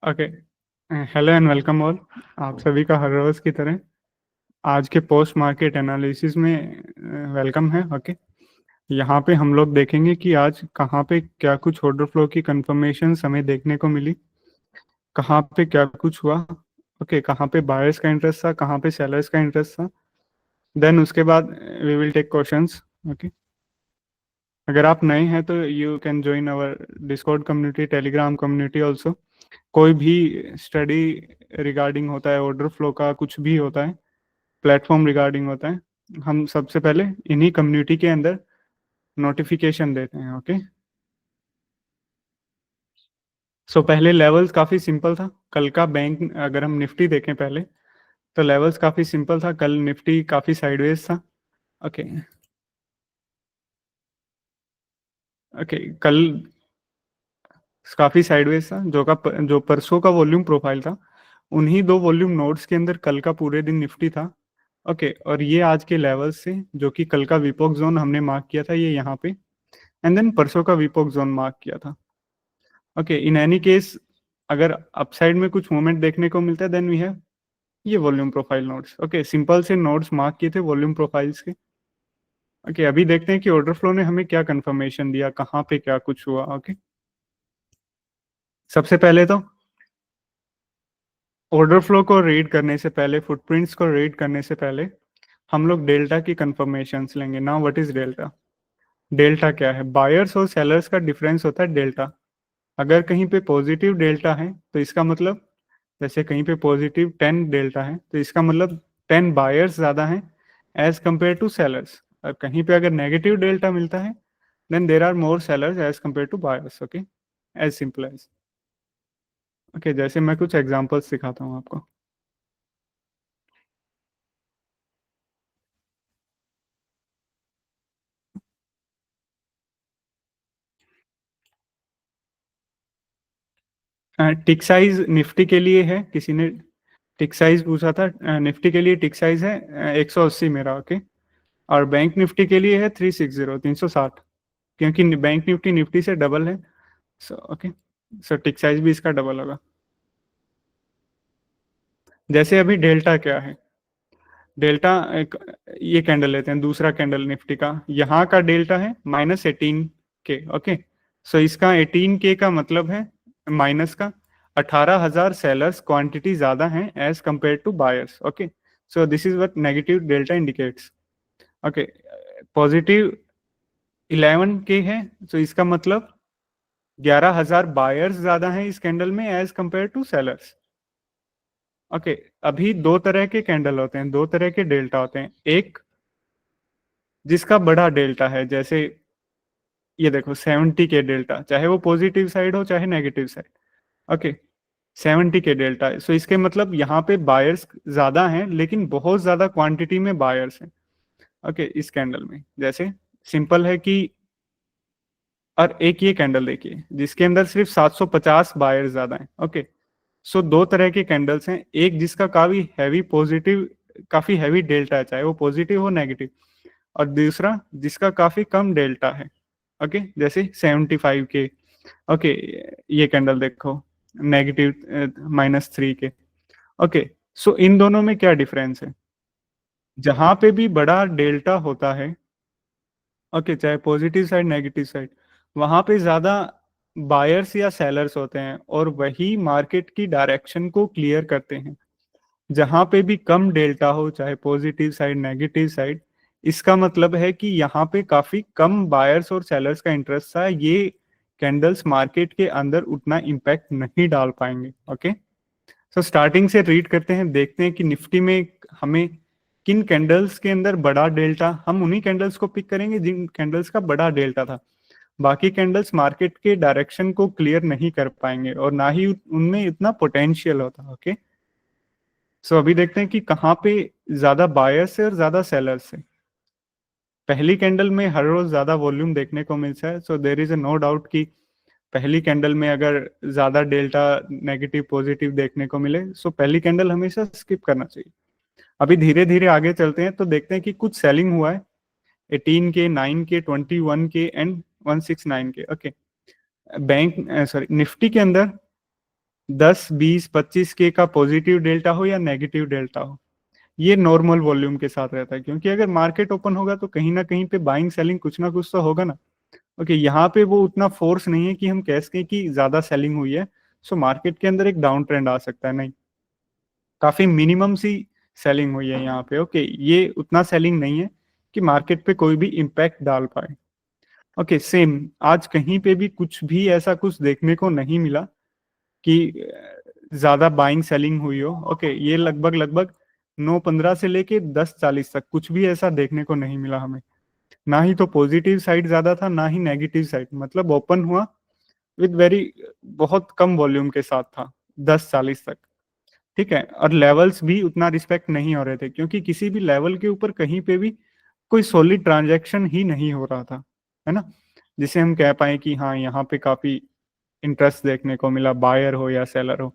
Okay. Hello and welcome all. आप सभी का हर रोज की तरह आज के पोस्ट मार्केट एनालिसिस में वेलकम है। ओके। यहाँ पे हम लोग देखेंगे कि आज कहाँ पे क्या कुछ ऑर्डर फ्लो की कंफर्मेशन हमें देखने को मिली, कहाँ पे क्या कुछ हुआ। ओके, कहाँ पे बायर्स का इंटरेस्ट था, कहाँ पे सेलर्स का इंटरेस्ट था। देन उसके बाद we will take questions. Okay. अगर आप नए हैं तो you can join our discord community, telegram community also. कोई भी स्टडी रिगार्डिंग होता है, ऑर्डर फ्लो का कुछ भी होता है, प्लेटफॉर्म रिगार्डिंग होता है, हम सबसे पहले इन्हीं कम्युनिटी के अंदर नोटिफिकेशन देते हैं। ओके। सो पहले लेवल्स काफ़ी सिंपल था। कल का बैंक अगर हम निफ्टी देखें पहले, तो लेवल्स काफ़ी सिंपल था। कल निफ्टी काफ़ी साइडवेज था। ओके। ओके, कल काफ़ी साइडवेज था। जो परसों का वॉल्यूम प्रोफाइल था, उन्हीं दो वॉल्यूम नोड्स के अंदर कल का पूरे दिन निफ्टी था। ओके, और ये आज के लेवल्स से, जो कि कल का विपोक जोन हमने मार्क किया था, ये यहाँ पे, एंड देन परसों का विपोक जोन मार्क किया था। ओके, इन एनी केस अगर अपसाइड में कुछ मूवमेंट देखने को मिलता है, देन वी हैव ये volume profile nodes. Okay, simple से नोड्स मार्क किए थे वॉल्यूम प्रोफाइल्स के। ओके, अभी देखते हैं कि ऑर्डर फ्लो ने हमें क्या कंफर्मेशन दिया, कहाँ पे क्या कुछ हुआ। ओके, सबसे पहले तो ऑर्डर फ्लो को रीड करने से पहले, फुटप्रिंट्स को रीड करने से पहले, हम लोग डेल्टा की कंफर्मेशंस लेंगे। Now what is delta? Delta क्या है? बायर्स और सेलर्स का डिफरेंस होता है डेल्टा। अगर कहीं पे पॉजिटिव डेल्टा है तो इसका मतलब, जैसे कहीं पे पॉजिटिव 10 डेल्टा है तो इसका मतलब 10 बायर्स ज़्यादा हैं एज कंपेयर टू सेलर्स। और कहीं पे अगर नेगेटिव डेल्टा मिलता है, then there are more sellers as compared to buyers. Okay, as simple as. Okay, जैसे मैं कुछ एग्जांपल्स दिखाता हूँ आपको। टिक साइज निफ्टी के लिए है, किसी ने टिक साइज पूछा था। निफ्टी के लिए टिक साइज है 180 मेरा। ओके, और बैंक निफ्टी के लिए है 360, 360, क्योंकि बैंक निफ्टी निफ्टी से डबल है। सो ओके, सो टिक साइज भी इसका डबल होगा। जैसे अभी डेल्टा क्या है? डेल्टा एक, ये कैंडल लेते हैं, दूसरा कैंडल निफ्टी का, यहाँ का डेल्टा है -18K। ओके, सो इसका 18K का मतलब है माइनस का 18,000 सेलर्स क्वांटिटी ज्यादा है as compared to buyers. Okay, so this is what negative delta indicates. Okay, positive 11K है, तो इसका मतलब 11,000 बायर्स ज्यादा हैं इस कैंडल में as compared to sellers. Okay, अभी दो तरह के कैंडल होते हैं, दो तरह के डेल्टा होते हैं। एक जिसका बड़ा डेल्टा है, जैसे ये देखो 70K डेल्टा, चाहे वो पॉजिटिव साइड हो चाहे negative side. Okay, 70K delta है, सो इसके मतलब यहाँ पे बायर्स ज्यादा हैं लेकिन बहुत ज्यादा क्वांटिटी में बायर्स हैं। ओके, इस कैंडल में जैसे सिंपल है कि, और एक ये कैंडल देखिए जिसके अंदर सिर्फ 750 बायर्स ज्यादा हैं। ओके, सो दो तरह के कैंडल्स हैं, एक जिसका काफी हैवी पॉजिटिव, काफी हैवी डेल्टा है, चाहे वो पॉजिटिव हो नेगेटिव, और दूसरा जिसका काफी कम डेल्टा है। ओके, जैसे 75K। ओके, ये कैंडल देखो, नेगेटिव -3K। ओके, सो इन दोनों में क्या डिफरेंस है? जहां पे भी बड़ा डेल्टा होता है, ओके, चाहे पॉजिटिव साइड नेगेटिव साइड, वहां पे ज्यादा बायर्स या सेलर्स होते हैं और वही मार्केट की डायरेक्शन को क्लियर करते हैं। जहां पे भी कम डेल्टा हो, चाहे पॉजिटिव साइड नेगेटिव साइड, इसका मतलब है कि यहाँ पे काफी कम बायर्स और सेलर्स का इंटरेस्ट था। ये कैंडल्स मार्केट के अंदर उतना इम्पैक्ट नहीं डाल पाएंगे। ओके, सो स्टार्टिंग से रीड करते हैं, देखते हैं कि निफ्टी में हमें किन कैंडल्स के अंदर बड़ा डेल्टा, हम उन्हीं कैंडल्स को पिक करेंगे जिन कैंडल्स का बड़ा डेल्टा था। बाकी कैंडल्स मार्केट के डायरेक्शन को क्लियर नहीं कर पाएंगे और ना ही उनमें इतना पोटेंशियल होता। ओके, सो अभी देखते हैं कि कहाँ पे ज्यादा बायर्स है और ज्यादा सेलर्स है। पहली कैंडल में हर रोज ज्यादा वॉल्यूम देखने को मिलता है, so there is a no doubt कि पहली कैंडल में अगर ज्यादा डेल्टा नेगेटिव पॉजिटिव देखने को मिले, सो पहली कैंडल हमेशा स्किप करना चाहिए। अभी धीरे धीरे आगे चलते हैं तो देखते हैं कि कुछ सेलिंग हुआ है 18K, 9K, 21K and 169K। Okay, bank sorry Nifty के अंदर 10 20 25 के का पॉजिटिव डेल्टा हो या नेगेटिव डेल्टा हो, ये नॉर्मल वॉल्यूम के साथ रहता है, क्योंकि अगर मार्केट ओपन होगा तो कहीं ना कहीं पे बाइंग सेलिंग कुछ ना कुछ तो होगा ना। ओके, यहाँ पे वो उतना फोर्स नहीं है कि हम कह सकें कि ज्यादा सेलिंग हुई है, सो मार्केट के अंदर एक डाउन ट्रेंड आ सकता है, नहीं, काफी मिनिमम सी सेलिंग हुई है यहाँ पे। ओके, ये उतना सेलिंग नहीं है कि मार्केट पे कोई भी इम्पैक्ट डाल पाए। ओके, सेम आज कहीं पे भी कुछ भी ऐसा कुछ देखने को नहीं मिला कि ज्यादा बाइंग सेलिंग हुई हो। ओके, ये लगभग लगभग 9:15 से लेके 10:40 तक कुछ भी ऐसा देखने को नहीं मिला हमें, ना ही तो पॉजिटिव साइड ज्यादा था ना ही नेगेटिव साइड, मतलब ओपन हुआ विद वेरी बहुत कम वॉल्यूम के साथ था 10:40 तक। ठीक है, और लेवल्स भी उतना रिस्पेक्ट नहीं हो रहे थे, क्योंकि किसी भी लेवल के ऊपर कहीं पे भी कोई सॉलिड ट्रांजैक्शन ही नहीं हो रहा था, है ना, जिसे हम कह पाए कि हाँ यहाँ पे काफी इंटरेस्ट देखने को मिला, बायर हो या सेलर हो।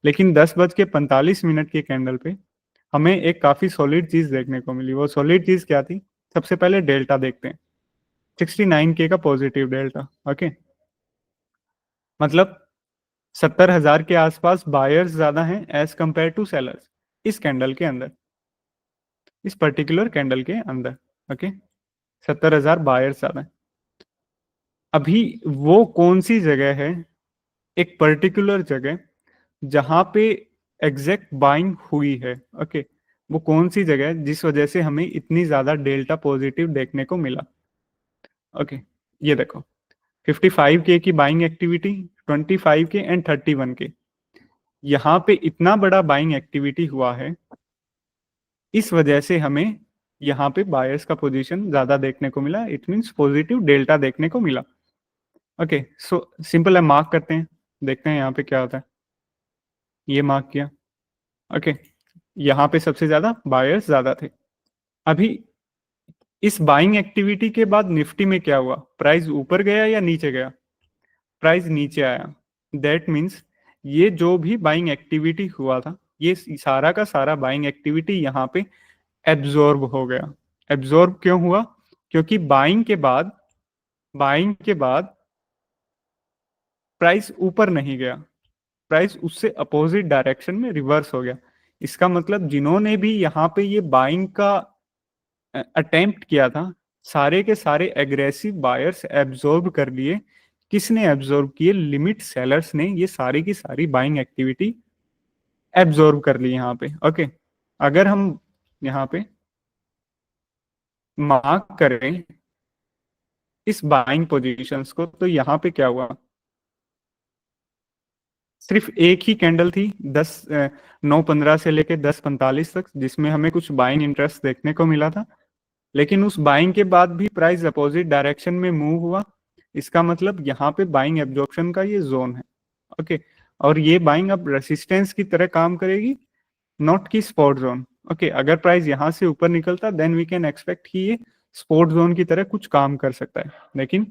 लेकिन 10:45 के कैंडल पे हमें एक काफी सॉलिड चीज देखने को मिली। वो सॉलिड चीज क्या थी? सबसे पहले डेल्टा देखते हैं, 69K का पॉजिटिव डेल्टा। ओके, मतलब 70,000 के आसपास बायर्स ज्यादा हैं एज कंपेयर टू सेलर्स इस कैंडल के अंदर, इस पर्टिकुलर कैंडल के अंदर। ओके, 70,000 बायर्स ज्यादा हैं। अभी वो कौन सी जगह है, एक पर्टिकुलर जगह जहां पे एग्जैक्ट बाइंग हुई है? ओके, वो कौन सी जगह है जिस वजह से हमें इतनी ज्यादा डेल्टा पॉजिटिव देखने को मिला? ओके, ये देखो, 55K की buying activity, 25K and 31K, यहाँ पे इतना बड़ा बाइंग एक्टिविटी हुआ है, इस वजह से हमें यहाँ पे बायर्स का पोजीशन ज्यादा देखने को मिला, इट मींस पॉजिटिव डेल्टा देखने को मिला। ओके, सो सिंपल है, मार्क करते हैं, देखते हैं यहाँ पे क्या होता है। ये मार्क किया। ओके, यहाँ पे सबसे ज्यादा बायर्स ज्यादा थे। अभी इस बाइंग एक्टिविटी के बाद निफ्टी में क्या हुआ? प्राइस ऊपर गया या नीचे गया? प्राइस नीचे आया। दैट मीन्स ये जो भी बाइंग एक्टिविटी हुआ था, ये सारा का सारा बाइंग एक्टिविटी यहाँ पे एब्जॉर्ब हो गया। एब्जॉर्ब क्यों हुआ? क्योंकि बाइंग के बाद प्राइस ऊपर नहीं गया, प्राइस उससे अपोजिट डायरेक्शन में रिवर्स हो गया। इसका मतलब जिन्होंने भी यहाँ पे ये बाइंग का अटेम्प्ट किया था, सारे के सारे एग्रेसिव बायर्स एब्जॉर्ब कर लिए। किसने एब्जॉर्ब किए? लिमिट सेलर्स ने ये सारी की सारी बाइंग एक्टिविटी एब्जॉर्ब कर ली यहाँ पे। ओके, अगर हम यहाँ पे मार्क करें इस बाइंग पोजीशंस को, तो यहाँ पे क्या हुआ? सिर्फ एक ही कैंडल थी 9:15 से लेके 10:45 तक, जिसमें हमें कुछ बाइंग इंटरेस्ट देखने को मिला था। लेकिन उस बाइंग के बाद भी प्राइस अपोजिट डायरेक्शन में मूव हुआ। इसका मतलब यहाँ पे बाइंग एब्जॉर्प्शन का ये जोन है। ओके, और ये बाइंग अब रेसिस्टेंस की तरह काम करेगी, नॉट की स्पॉट जोन। ओके, अगर प्राइस यहाँ से ऊपर निकलता देन वी कैन एक्सपेक्ट कि ये स्पॉट जोन की तरह कुछ काम कर सकता है, लेकिन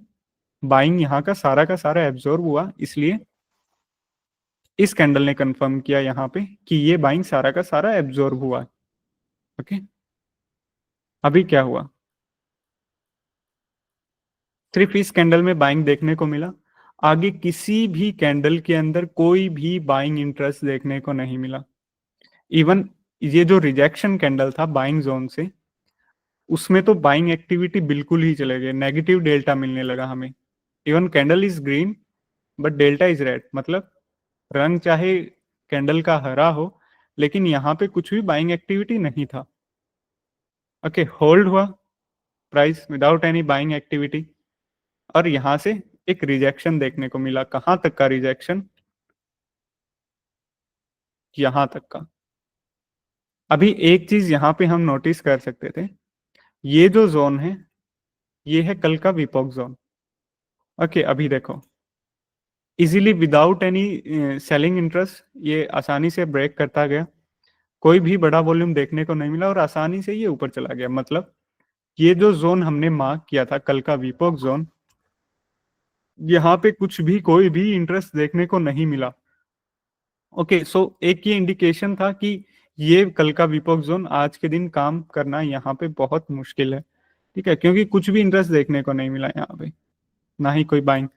बाइंग यहाँ का सारा एब्जॉर्ब हुआ, इसलिए इस कैंडल ने कंफर्म किया यहाँ पे कि ये बाइंग सारा का सारा एब्जॉर्ब हुआ है। ओके, अभी क्या हुआ? सिर्फ इस कैंडल में बाइंग देखने को मिला, आगे किसी भी कैंडल के अंदर कोई भी बाइंग इंटरेस्ट देखने को नहीं मिला। इवन ये जो रिजेक्शन कैंडल था बाइंग जोन से, उसमें तो बाइंग एक्टिविटी बिल्कुल ही चले गए, नेगेटिव डेल्टा मिलने लगा हमें। Even candle is green but delta is red, मतलब रंग चाहे कैंडल का हरा हो, लेकिन यहाँ पे कुछ भी बाइंग एक्टिविटी नहीं था। ओके, होल्ड हुआ price without any buying activity, और यहां से एक रिजेक्शन देखने को मिला। कहां तक का रिजेक्शन? यहां तक का। अभी एक चीज यहां पे हम नोटिस कर सकते थे, ये जो जोन है ये है कल का विपोक जोन। ओके, अभी देखो, easily without any selling interest ये आसानी से ब्रेक करता गया, कोई भी बड़ा वॉल्यूम देखने को नहीं मिला और आसानी से ये ऊपर चला गया। मतलब ये जो जोन हमने मार्क किया था कल का विपोक जोन, यहाँ पे कुछ भी कोई भी इंटरेस्ट देखने को नहीं मिला। ओके, सो एक ये इंडिकेशन था कि ये कल का विपोक जोन आज के दिन काम करना यहाँ पे बहुत मुश्किल है। ठीक है, क्योंकि कुछ भी इंटरेस्ट देखने को नहीं मिला यहाँ पे, ना ही कोई बाइंग।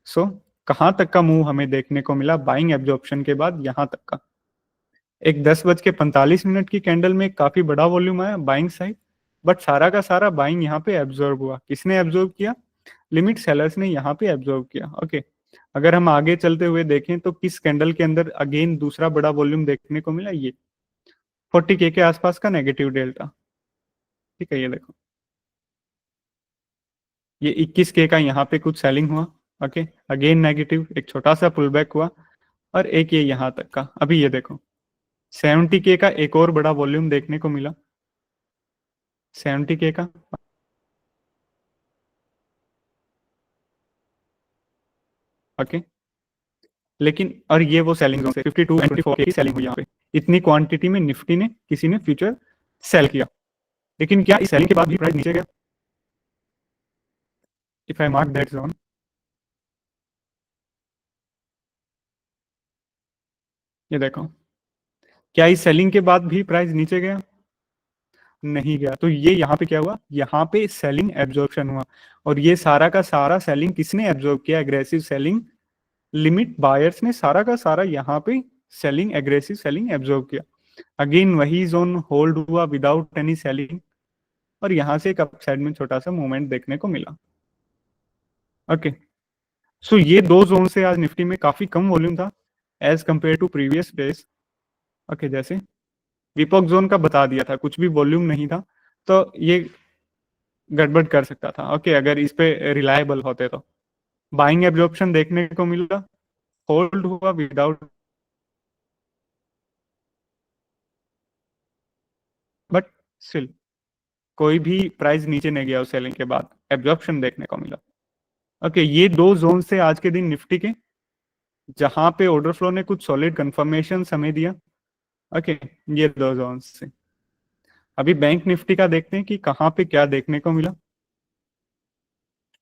सो कहां तक का मूव हमें देखने को मिला बाइंग एब्जॉर्प्शन के बाद, यहां तक का। एक 10:45 की कैंडल में काफी बड़ा वॉल्यूम आया बाइंग साइड, बट सारा का सारा बाइंग यहाँ पे एब्जॉर्ब हुआ। किसने एब्जॉर्ब किया? लिमिट सेलर्स ने यहाँ पे एब्जॉर्ब किया। ओके, अगर हम आगे चलते हुए देखें तो किस कैंडल के अंदर अगेन दूसरा बड़ा वॉल्यूम देखने को मिला? ये 40K के आसपास का नेगेटिव डेल्टा। ठीक है, ये देखो, ये 21K का यहाँ पे कुछ सेलिंग हुआ। ओके, अगेन नेगेटिव, एक छोटा सा पुल बैक हुआ, और एक ये यहाँ तक का। अभी ये देखो, 70K का एक और बड़ा वॉल्यूम देखने को मिला, 70K का। ओके, लेकिन और ये वो सेलिंग जोन से 52 एंड 24 की सेलिंग हुई यहाँ पे। इतनी क्वांटिटी में निफ्टी ने, किसी ने फ्यूचर सेल किया, लेकिन क्या इस सेलिंग के बाद भी प्राइस नीचे गया? If I mark that zone, ये देखो, क्या इस सेलिंग के बाद भी प्राइस नीचे गया? नहीं गया। तो ये यहाँ पे क्या हुआ? यहाँ पे सेलिंग एब्जॉर्प्शन हुआ, और ये सारा का सारा सेलिंग किसने एब्जॉर्ब किया? एग्रेसिव सेलिंग, लिमिट बायर्स ने सारा का सारा यहाँ पे सेलिंग, एग्रेसिव सेलिंग एब्जॉर्ब किया। अगेन वही जोन होल्ड हुआ विदाउट एनी सेलिंग, और यहाँ से एक अपसाइड में छोटा सा मूवमेंट देखने को मिला। ओके, सो ये दो जोन से आज निफ्टी में काफी कम वॉल्यूम था as compared to previous days. Okay, जैसे विपॉक जोन का बता दिया था, कुछ भी वॉल्यूम नहीं था, तो ये गड़बड़ कर सकता था। ओके, अगर इस पे रिलायबल होते तो। बाइंग एब्जॉर्प्शन देखने को मिला, होल्ड हुआ विदाउट, बट स्टिल कोई भी प्राइस नीचे नहीं गया उस सेलिंग के बाद, एब्जॉर्प्शन देखने को मिला। ओके, ये दो जोन से आज के दिन निफ्टी के, जहां पे ऑर्डर फ्लो ने कुछ सॉलिड कंफर्मेशन हमें दिया। ओके, ये दो जोन से। अभी बैंक निफ्टी का देखते हैं कि कहाँ पे क्या देखने को मिला।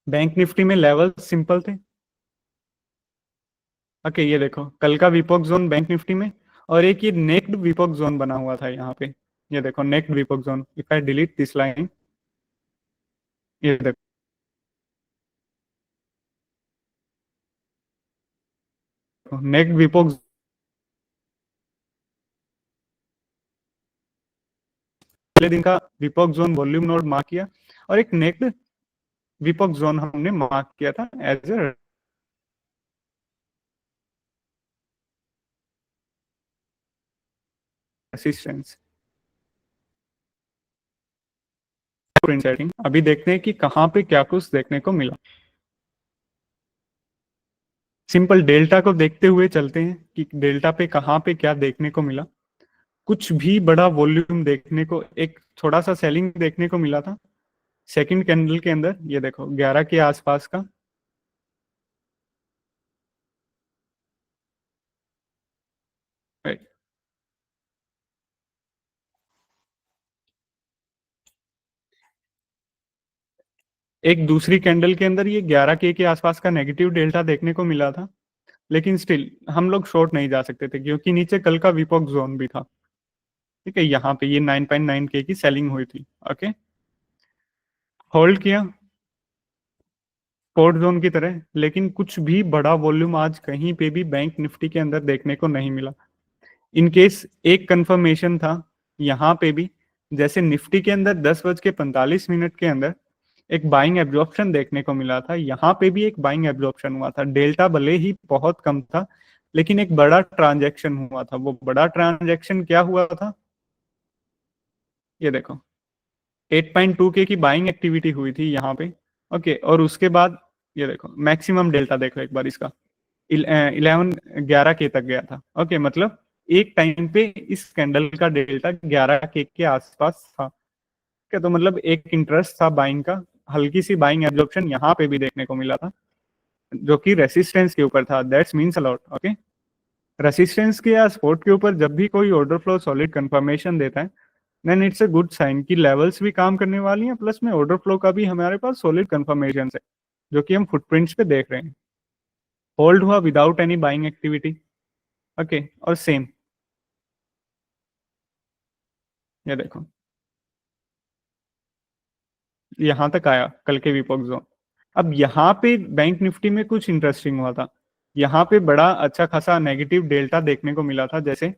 बैंक निफ्टी में लेवल सिंपल थे। ओके, ये देखो, कल का विपॉक जोन बैंक निफ्टी में, और एक ये नेक्ड विपॉक जोन बना हुआ था यहाँ पे। ये देखो, naked VPOC zone, if I delete this line, ये देखो नेक्ड विपॉक, पहले दिन का VPOC zone volume node mark किया, और एक नेक्ड विपॉक जोन हमने मार्क किया था एज ए रेसिस्टेंस। अभी देखते हैं कि कहाँ पे क्या कुछ देखने को मिला। सिंपल डेल्टा को देखते हुए चलते हैं कि डेल्टा पे कहाँ पे क्या देखने को मिला। कुछ भी बड़ा वॉल्यूम देखने को, एक थोड़ा सा सेलिंग देखने को मिला था सेकंड कैंडल के अंदर। ये देखो 11 के आसपास का, एक दूसरी कैंडल के अंदर ये 11K के आसपास का नेगेटिव डेल्टा देखने को मिला था, लेकिन स्टिल हम लोग शॉर्ट नहीं जा सकते थे, क्योंकि नीचे कल का विपॉक जोन भी था। ठीक है, यहाँ पे ये 9.9K की सेलिंग हुई थी। ओके, होल्ड किया कोड जोन की तरह, लेकिन कुछ भी बड़ा वॉल्यूम आज कहीं पे भी बैंक निफ्टी के अंदर देखने को नहीं मिला। इन केस एक कंफर्मेशन था यहाँ पे भी, जैसे निफ्टी के अंदर 10:45 के अंदर एक बाइंग एब्जॉर्प्शन देखने को मिला था, यहाँ पे भी एक बाइंग एब्जॉर्प्शन हुआ था। डेल्टा भले ही बहुत कम था, लेकिन एक बड़ा ट्रांजैक्शन हुआ था। वो बड़ा ट्रांजैक्शन क्या हुआ था? ये देखो, 8.2K की बाइंग एक्टिविटी हुई थी यहाँ पे। ओके, और उसके बाद ये देखो मैक्सिमम डेल्टा देखो एक बार इसका, 11 11K तक गया था। ओके, मतलब एक टाइम पे इस कैंडल का डेल्टा 11K के आसपास था। क्या, तो मतलब एक इंटरेस्ट था बाइंग का, हल्की सी बाइंग एब्जॉर्प्शन यहाँ पे भी देखने को मिला था, जो कि रेसिस्टेंस के ऊपर था। That's means a lot. Okay, resistance के या सपोर्ट के ऊपर जब भी कोई ऑर्डर फ्लो सॉलिड कंफर्मेशन देता है, then it's a good sign कि लेवल्स भी काम करने वाली हैं, प्लस में ऑर्डर फ्लो का भी हमारे पास सॉलिड कंफर्मेशन है, जो कि हम फुटप्रिंट्स पे देख रहे हैं। होल्ड हुआ without any buying activity. Okay, और सेम ये देखो, यहां तक आया कल के विपॉक जोन। अब यहाँ पे बैंक निफ्टी में कुछ इंटरेस्टिंग हुआ था। यहाँ पे बड़ा अच्छा खासा नेगेटिव डेल्टा देखने को मिला था। जैसे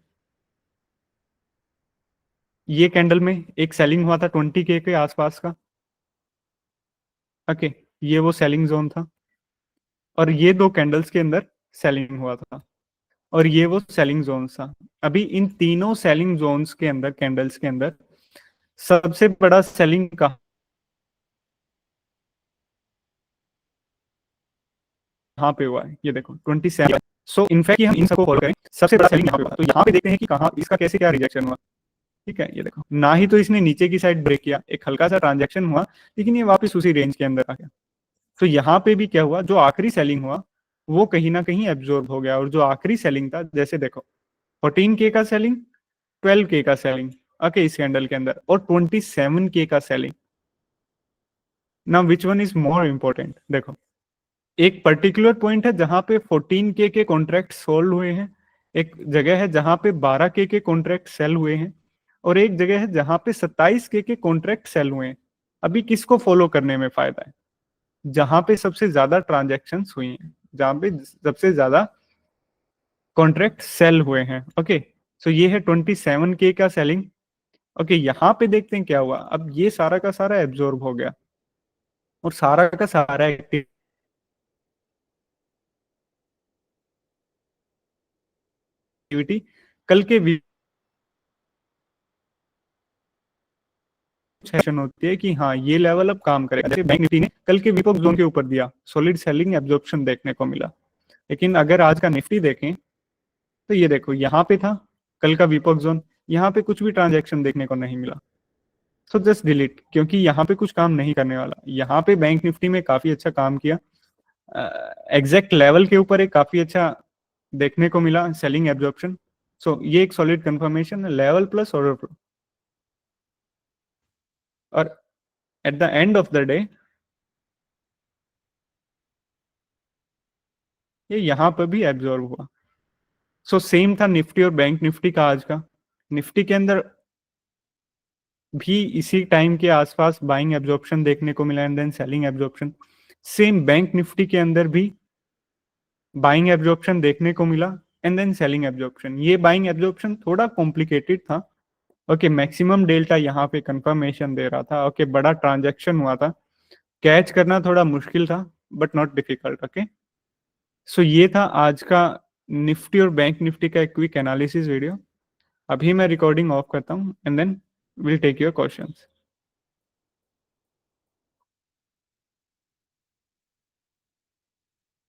ये कैंडल में एक सेलिंग हुआ था 20K के आसपास का, ओके, ये वो सेलिंग जोन था। और ये दो कैंडल्स के अंदर सेलिंग हुआ था, और ये वो सेलिंग जोन था। अभी इन तीनों सेलिंग जोन्स के अंदर, कैंडल्स के अंदर, सबसे बड़ा सेलिंग कहाँ पे हुआ है? ये देखो 27। सो इनफैक्ट हम इन सबको फॉलो करें, सबसे बड़ा सेलिंग यहाँ पे हुआ। तो यहाँ पे देखते हैं कि कहाँ इसका कैसे क्या रिजेक्शन हुआ। ठीक है, ये देखो, ना ही तो इसने नीचे की साइड ब्रेक किया, एक हल्का सा ट्रांजेक्शन हुआ, लेकिन ये वापस उसी रेंज के अंदर आ गया। तो यहाँ पे भी क्या हुआ, जो आखिरी सेलिंग हुआ वो कहीं ना कहीं एब्जॉर्ब हो गया। और जो आखिरी सेलिंग था, जैसे देखो 14K का सेलिंग, 12K का सेलिंग, ओके, इस कैंडल के अंदर, और 27K का selling. Now which one is more important? देखो, एक पर्टिकुलर पॉइंट है जहां पे 14K के कॉन्ट्रैक्ट सोल्ड हुए हैं, एक जगह है जहां पे 12K के कॉन्ट्रैक्ट सेल हुए हैं, और एक जगह है जहां पे 27K के कॉन्ट्रैक्ट सेल हुए हैं। अभी किसको फॉलो करने में फायदा है? जहां पे सबसे ज्यादा ट्रांजेक्शन हुई हैं, जहां पे सबसे ज्यादा कॉन्ट्रैक्ट सेल हुए हैं। ओके, सो ये है 27K का सेलिंग। ओके, यहाँ पे देखते हैं क्या हुआ। अब ये सारा का सारा एब्जॉर्ब हो गया, और सारा का सारा एक्टिविटी कल के सेशन होती है कि हाँ ये लेवल अब काम करेगा। जैसे बैंक निफ्टी ने कल के विपक जोन के ऊपर दिया, सॉलिड सेलिंग एब्जॉर्प्शन देखने को मिला। लेकिन अगर आज का निफ्टी देखें तो ये देखो, यहाँ पे था कल का विपक जोन, यहाँ पे कुछ भी ट्रांजैक्शन देखने को नहीं मिला। सो जस्ट डिलीट, क्योंकि यहाँ पे कुछ काम नहीं करने वाला। यहाँ पे बैंक निफ्टी में काफी अच्छा काम किया, एग्जैक्ट लेवल के ऊपर एक काफी अच्छा देखने को मिला सेलिंग एब्जॉर्प्शन। सो ये एक सॉलिड कंफर्मेशन है, लेवल प्लस ऑर्डर फ्लो। और at the end of the day ये यहाँ पर भी एब्जॉर्ब हुआ। सो सेम था निफ्टी और बैंक निफ्टी का आज का। निफ्टी के अंदर भी इसी टाइम के आसपास बाइंग एब्जॉर्प्शन देखने को मिला, and then selling absorption. Same bank Nifty के अंदर भी बाइंग एब्जॉर्प्शन देखने को मिला, एंड देन सेलिंग एब्जॉर्प्शन। ये बाइंग एब्जॉर्प्शन थोड़ा कॉम्प्लिकेटेड था। ओके, मैक्सिमम डेल्टा यहाँ पे कंफर्मेशन दे रहा था। ओके, बड़ा ट्रांजैक्शन हुआ था, कैच करना थोड़ा मुश्किल था, बट नॉट डिफिकल्ट। ओके, सो ये था आज का निफ्टी और बैंक निफ्टी का एक क्विक एनालिसिस वीडियो। अभी मैं रिकॉर्डिंग ऑफ करता हूँ, and then will take your questions.